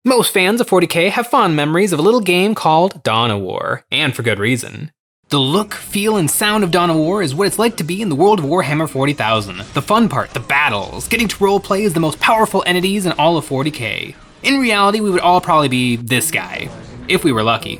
Most fans of 40k have fond memories of a little game called Dawn of War, and for good reason. The look, feel, and sound of Dawn of War is what it's like to be in the world of Warhammer 40,000. The fun part, the battles, getting to roleplay as the most powerful entities in all of 40k. In reality, we would all probably be this guy, if we were lucky.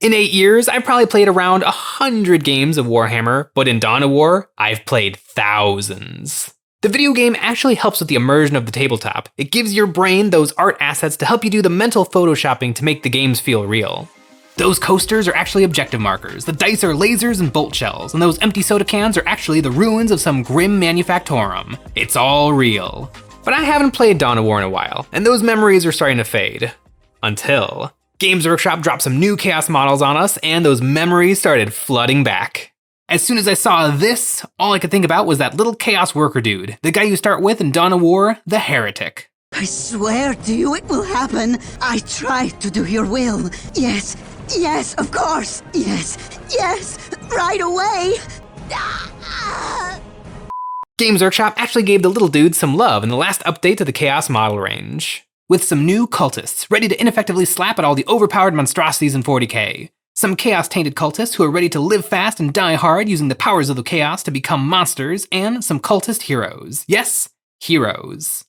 In 8 years, I've probably played around 100 games of Warhammer, but in Dawn of War, I've played thousands. The video game actually helps with the immersion of the tabletop. It gives your brain those art assets to help you do the mental photoshopping to make the games feel real. Those coasters are actually objective markers, the dice are lasers and bolt shells, and those empty soda cans are actually the ruins of some grim manufactorum. It's all real. But I haven't played Dawn of War in a while, and those memories are starting to fade. Until Games Workshop dropped some new Chaos models on us, and those memories started flooding back. As soon as I saw this, all I could think about was that little Chaos worker dude, the guy you start with in Dawn of War, the Heretic. I swear to you it will happen. I try to do your will. Yes, yes, of course. Yes, yes, right away. Games Workshop actually gave the little dude some love in the last update to the Chaos model range, with some new cultists ready to ineffectively slap at all the overpowered monstrosities in 40k. Some Chaos-tainted cultists who are ready to live fast and die hard using the powers of the Chaos to become monsters, and some cultist heroes. Yes, heroes.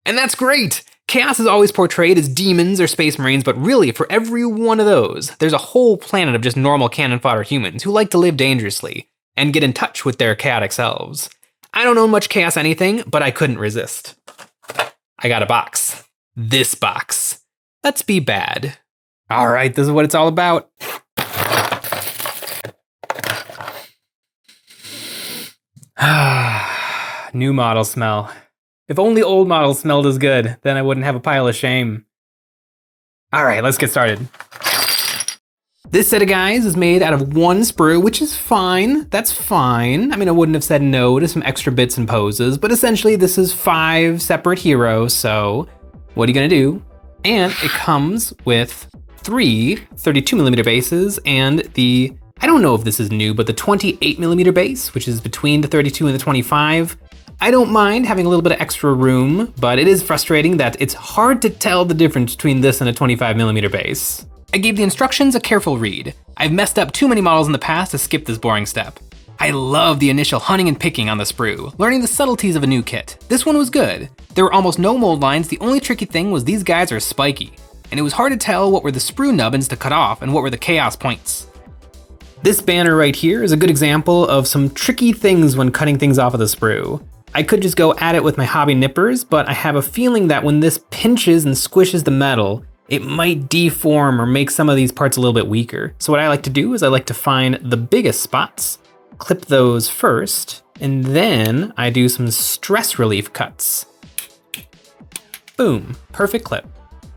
And that's great! Chaos is always portrayed as demons or space marines, but really, for every one of those, there's a whole planet of just normal cannon fodder humans who like to live dangerously and get in touch with their chaotic selves. I don't know much Chaos anything, but I couldn't resist. I got a box. This box. Let's be bad. Alright, this is what it's all about. New model smell. If only old models smelled as good, then I wouldn't have a pile of shame. Alright, let's get started. This set of guys is made out of one sprue, which is fine. That's fine. I mean, I wouldn't have said no to some extra bits and poses, but essentially this is 5 separate heroes, so what are you gonna do? And it comes with 3 32mm bases and the, I don't know if this is new, but the 28mm base, which is between the 32 and the 25. I don't mind having a little bit of extra room, but it is frustrating that it's hard to tell the difference between this and a 25mm base. I gave the instructions a careful read. I've messed up too many models in the past to skip this boring step. I love the initial hunting and picking on the sprue, learning the subtleties of a new kit. This one was good. There were almost no mold lines, the only tricky thing was these guys are spiky, and it was hard to tell what were the sprue nubbins to cut off and what were the Chaos points. This banner right here is a good example of some tricky things when cutting things off of the sprue. I could just go at it with my hobby nippers, but I have a feeling that when this pinches and squishes the metal, it might deform or make some of these parts a little bit weaker. So what I like to do is I like to find the biggest spots, clip those first, and then I do some stress relief cuts. Boom, perfect clip.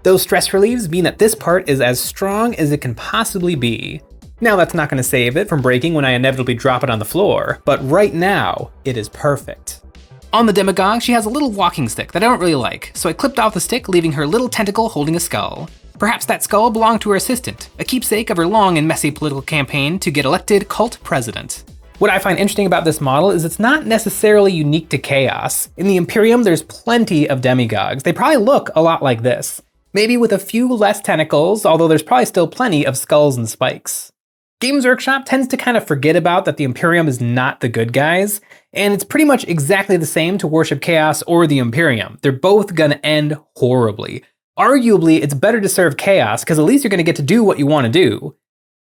Those stress reliefs mean that this part is as strong as it can possibly be. Now that's not gonna save it from breaking when I inevitably drop it on the floor, but right now, it is perfect. On the demagogue, she has a little walking stick that I don't really like, so I clipped off the stick, leaving her little tentacle holding a skull. Perhaps that skull belonged to her assistant, a keepsake of her long and messy political campaign to get elected cult president. What I find interesting about this model is it's not necessarily unique to Chaos. In the Imperium, there's plenty of demagogues. They probably look a lot like this. Maybe with a few less tentacles, although there's probably still plenty of skulls and spikes. Games Workshop tends to kind of forget about that the Imperium is not the good guys, and it's pretty much exactly the same to worship Chaos or the Imperium. They're both gonna end horribly. Arguably, it's better to serve Chaos, because at least you're gonna get to do what you want to do,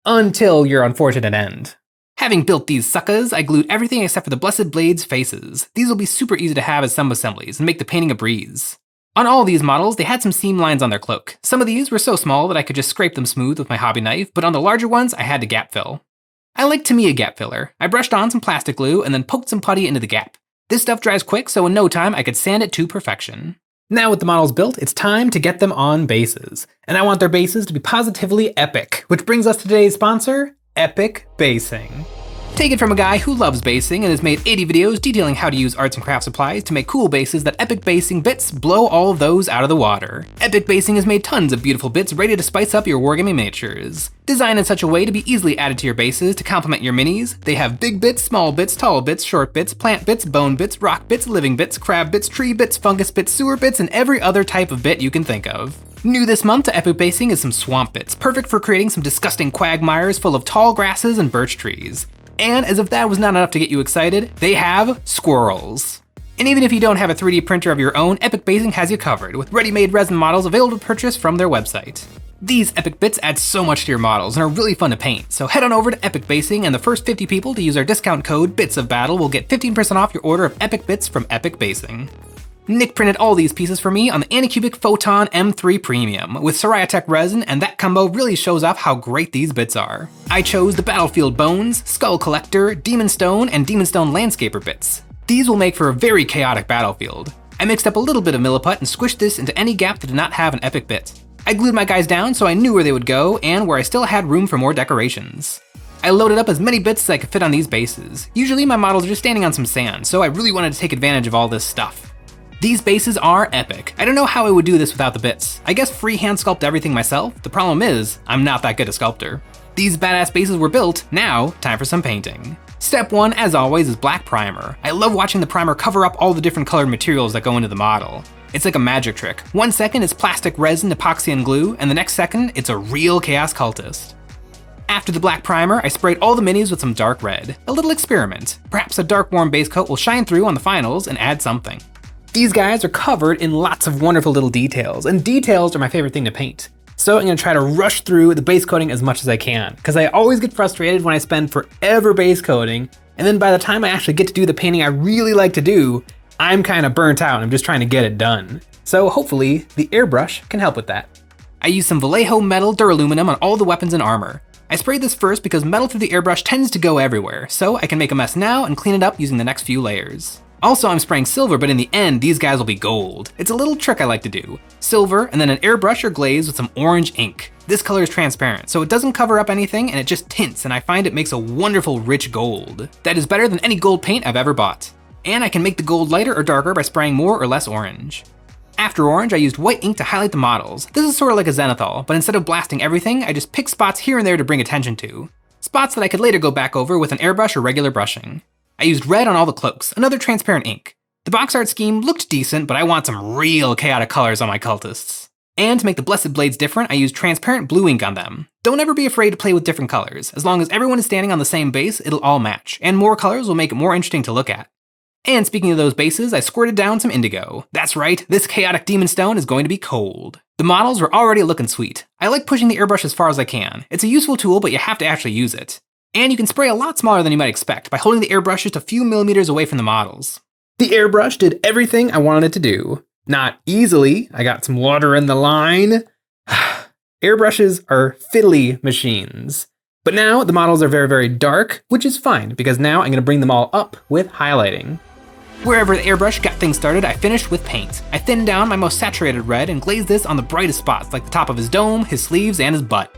until your unfortunate end. Having built these suckers, I glued everything except for the Blessed Blade's faces. These will be super easy to have as sub-assemblies and make the painting a breeze. On all these models, they had some seam lines on their cloak. Some of these were so small that I could just scrape them smooth with my hobby knife, but on the larger ones, I had to gap fill. I like Tamiya gap filler. I brushed on some plastic glue and then poked some putty into the gap. This stuff dries quick, so in no time, I could sand it to perfection. Now with the models built, it's time to get them on bases. And I want their bases to be positively epic, which brings us to today's sponsor, Epic Basing. Take it from a guy who loves basing and has made 80 videos detailing how to use arts and craft supplies to make cool bases that Epic Basing bits blow all of those out of the water. Epic Basing has made tons of beautiful bits ready to spice up your wargaming miniatures. Designed in such a way to be easily added to your bases to complement your minis, they have big bits, small bits, tall bits, short bits, plant bits, bone bits, rock bits, living bits, crab bits, tree bits, fungus bits, sewer bits, and every other type of bit you can think of. New this month to Epic Basing is some swamp bits, perfect for creating some disgusting quagmires full of tall grasses and birch trees. And as if that was not enough to get you excited, they have squirrels. And even if you don't have a 3D printer of your own, Epic Basing has you covered, with ready-made resin models available to purchase from their website. These epic bits add so much to your models and are really fun to paint, so head on over to Epic Basing, and the first 50 people to use our discount code BITSOFBATTLE will get 15% off your order of epic bits from Epic Basing. Nick printed all these pieces for me on the Anycubic M3 Premium with Siraya resin, and that combo really shows off how great these bits are. I chose the Battlefield Bones, Skull Collector, Demon Stone, and Demon Stone Landscaper bits. These will make for a very chaotic battlefield. I mixed up a little bit of Milliput and squished this into any gap that did not have an epic bit. I glued my guys down so I knew where they would go and where I still had room for more decorations. I loaded up as many bits as I could fit on these bases. Usually my models are just standing on some sand, so I really wanted to take advantage of all this stuff. These bases are epic. I don't know how I would do this without the bits. I guess freehand sculpt everything myself. The problem is, I'm not that good a sculptor. These badass bases were built, now time for some painting. Step 1, as always, is black primer. I love watching the primer cover up all the different colored materials that go into the model. It's like a magic trick. 1 second it's plastic resin, epoxy, and glue, and the next second it's a real chaos cultist. After the black primer, I sprayed all the minis with some dark red. A little experiment. Perhaps a dark warm base coat will shine through on the finals and add something. These guys are covered in lots of wonderful little details, and details are my favorite thing to paint. So I'm gonna try to rush through the base coating as much as I can, because I always get frustrated when I spend forever base coating, and then by the time I actually get to do the painting I really like to do, I'm kind of burnt out and I'm just trying to get it done. So hopefully the airbrush can help with that. I used some Vallejo metal duraluminum on all the weapons and armor. I sprayed this first because metal through the airbrush tends to go everywhere, so I can make a mess now and clean it up using the next few layers. Also, I'm spraying silver, but in the end, these guys will be gold. It's a little trick I like to do. Silver, and then an airbrush or glaze with some orange ink. This color is transparent, so it doesn't cover up anything and it just tints, and I find it makes a wonderful rich gold. That is better than any gold paint I've ever bought. And I can make the gold lighter or darker by spraying more or less orange. After orange, I used white ink to highlight the models. This is sort of like a zenithal, but instead of blasting everything, I just pick spots here and there to bring attention to. Spots that I could later go back over with an airbrush or regular brushing. I used red on all the cloaks, another transparent ink. The box art scheme looked decent, but I want some real chaotic colors on my cultists. And to make the blessed blades different, I used transparent blue ink on them. Don't ever be afraid to play with different colors. As long as everyone is standing on the same base, it'll all match, and more colors will make it more interesting to look at. And speaking of those bases, I squirted down some indigo. That's right, this chaotic demon stone is going to be cold. The models were already looking sweet. I like pushing the airbrush as far as I can. It's a useful tool, but you have to actually use it. And you can spray a lot smaller than you might expect by holding the airbrush just a few millimeters away from the models. The airbrush did everything I wanted it to do. Not easily, I got some water in the line. Airbrushes are fiddly machines. But now the models are very, very dark, which is fine because now I'm gonna bring them all up with highlighting. Wherever the airbrush got things started, I finished with paint. I thinned down my most saturated red and glazed this on the brightest spots like the top of his dome, his sleeves, and his butt.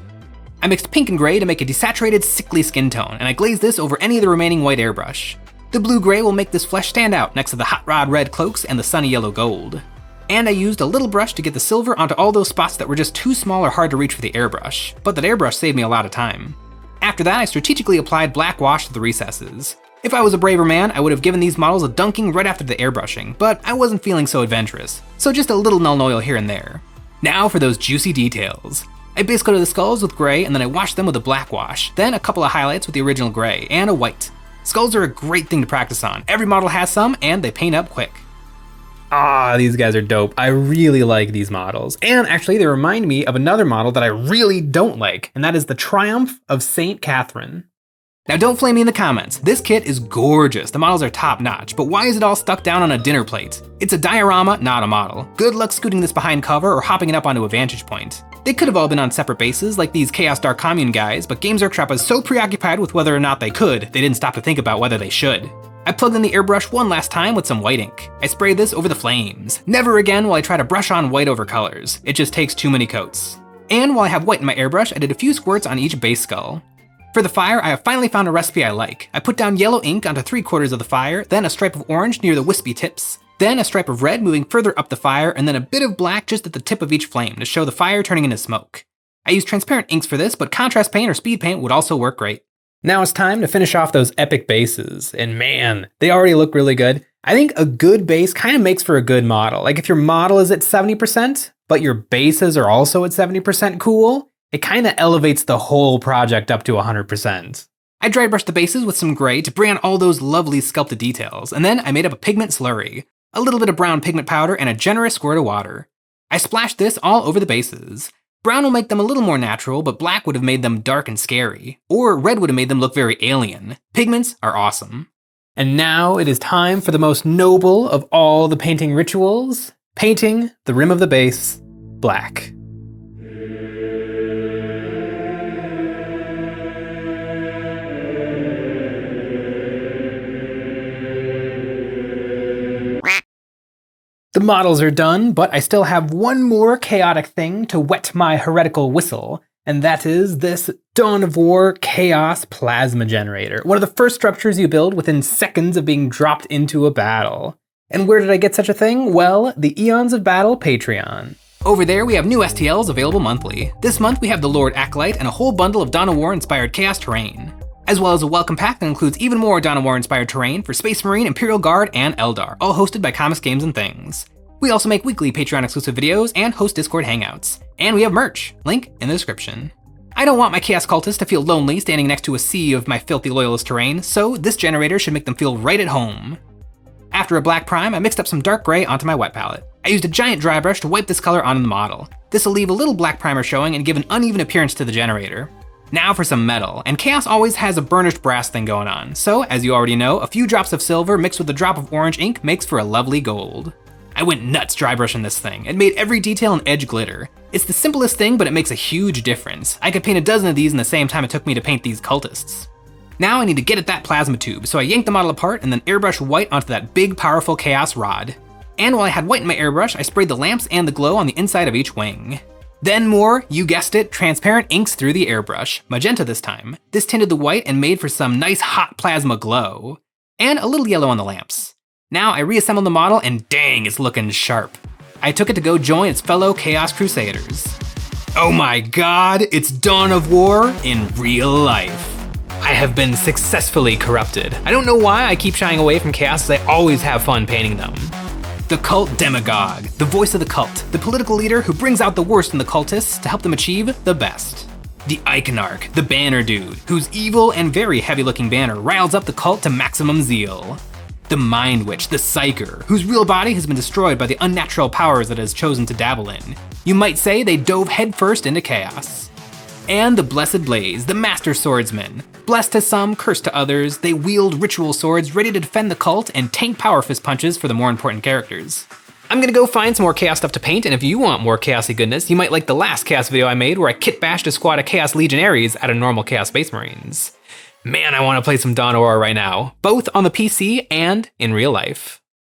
I mixed pink and gray to make a desaturated, sickly skin tone, and I glazed this over any of the remaining white airbrush. The blue-gray will make this flesh stand out next to the hot rod red cloaks and the sunny yellow gold. And I used a little brush to get the silver onto all those spots that were just too small or hard to reach for the airbrush, but that airbrush saved me a lot of time. After that, I strategically applied black wash to the recesses. If I was a braver man, I would have given these models a dunking right after the airbrushing, but I wasn't feeling so adventurous, so just a little Nuln Oil here and there. Now for those juicy details. I base coated the skulls with gray and then I washed them with a black wash, then a couple of highlights with the original gray, and a white. Skulls are a great thing to practice on. Every model has some, and they paint up quick. Ah, these guys are dope. I really like these models. And actually, they remind me of another model that I really don't like, and that is the Triumph of St. Catherine. Now don't flame me in the comments. This kit is gorgeous. The models are top notch, but why is it all stuck down on a dinner plate? It's a diorama, not a model. Good luck scooting this behind cover or hopping it up onto a vantage point. They could have all been on separate bases like these Chaos Dark Commune guys, but Games Workshop was so preoccupied with whether or not they could, they didn't stop to think about whether they should. I plugged in the airbrush one last time with some white ink. I sprayed this over the flames. Never again will I try to brush on white over colors. It just takes too many coats. And while I have white in my airbrush, I did a few squirts on each base skull. For the fire, I have finally found a recipe I like. I put down yellow ink onto 3/4 of the fire, then a stripe of orange near the wispy tips, then a stripe of red moving further up the fire, and then a bit of black just at the tip of each flame to show the fire turning into smoke. I used transparent inks for this, but contrast paint or speed paint would also work great. Now it's time to finish off those epic bases, and man, they already look really good. I think a good base kind of makes for a good model. Like if your model is at 70%, but your bases are also at 70% cool, it kind of elevates the whole project up to 100%. I dry brushed the bases with some gray to bring out all those lovely sculpted details, and then I made up a pigment slurry, a little bit of brown pigment powder, and a generous squirt of water. I splashed this all over the bases. Brown will make them a little more natural, but black would have made them dark and scary, or red would have made them look very alien. Pigments are awesome. And now it is time for the most noble of all the painting rituals, painting the rim of the base black. The models are done, but I still have one more chaotic thing to wet my heretical whistle, and that is this Dawn of War Chaos Plasma Generator, one of the first structures you build within seconds of being dropped into a battle. And where did I get such a thing? Well, the Eons of Battle Patreon. Over there, we have new STLs available monthly. This month, we have the Lord Acolyte and a whole bundle of Dawn of War-inspired Chaos terrain, as well as a welcome pack that includes even more Dawn of War-inspired terrain for Space Marine, Imperial Guard, and Eldar, all hosted by Comics, Games, and Things. We also make weekly Patreon-exclusive videos and host Discord hangouts. And we have merch, link in the description. I don't want my Chaos Cultists to feel lonely standing next to a sea of my filthy loyalist terrain, so this generator should make them feel right at home. After a black prime, I mixed up some dark gray onto my wet palette. I used a giant dry brush to wipe this color onto the model. This will leave a little black primer showing and give an uneven appearance to the generator. Now for some metal, and Chaos always has a burnished brass thing going on, so as you already know, a few drops of silver mixed with a drop of orange ink makes for a lovely gold. I went nuts dry brushing this thing and made every detail and edge glitter. It's the simplest thing, but it makes a huge difference. I could paint a dozen of these in the same time it took me to paint these cultists. Now I need to get at that plasma tube, so I yanked the model apart and then airbrushed white onto that big, powerful Chaos rod. And while I had white in my airbrush, I sprayed the lamps and the glow on the inside of each wing. Then more, you guessed it, transparent inks through the airbrush, magenta this time. This tinted the white and made for some nice hot plasma glow. And a little yellow on the lamps. Now I reassembled the model and dang, it's looking sharp. I took it to go join its fellow Chaos Crusaders. Oh my god, it's Dawn of War in real life. I have been successfully corrupted. I don't know why I keep shying away from Chaos, as I always have fun painting them. The cult demagogue, the voice of the cult, the political leader who brings out the worst in the cultists to help them achieve the best. The Iconarch, the banner dude, whose evil and very heavy looking banner riles up the cult to maximum zeal. The Mind Witch, the Psyker, whose real body has been destroyed by the unnatural powers that it has chosen to dabble in. You might say they dove headfirst into chaos. And the Blessed Blaze, the Master Swordsman. Blessed to some, cursed to others, they wield ritual swords ready to defend the cult and tank power fist punches for the more important characters. I'm gonna go find some more Chaos stuff to paint, and if you want more Chaosy goodness, you might like the last Chaos video I made where I kit bashed a squad of Chaos Legionaries out of normal Chaos Space Marines. Man, I want to play some Dawn of War right now, both on the PC and in real life.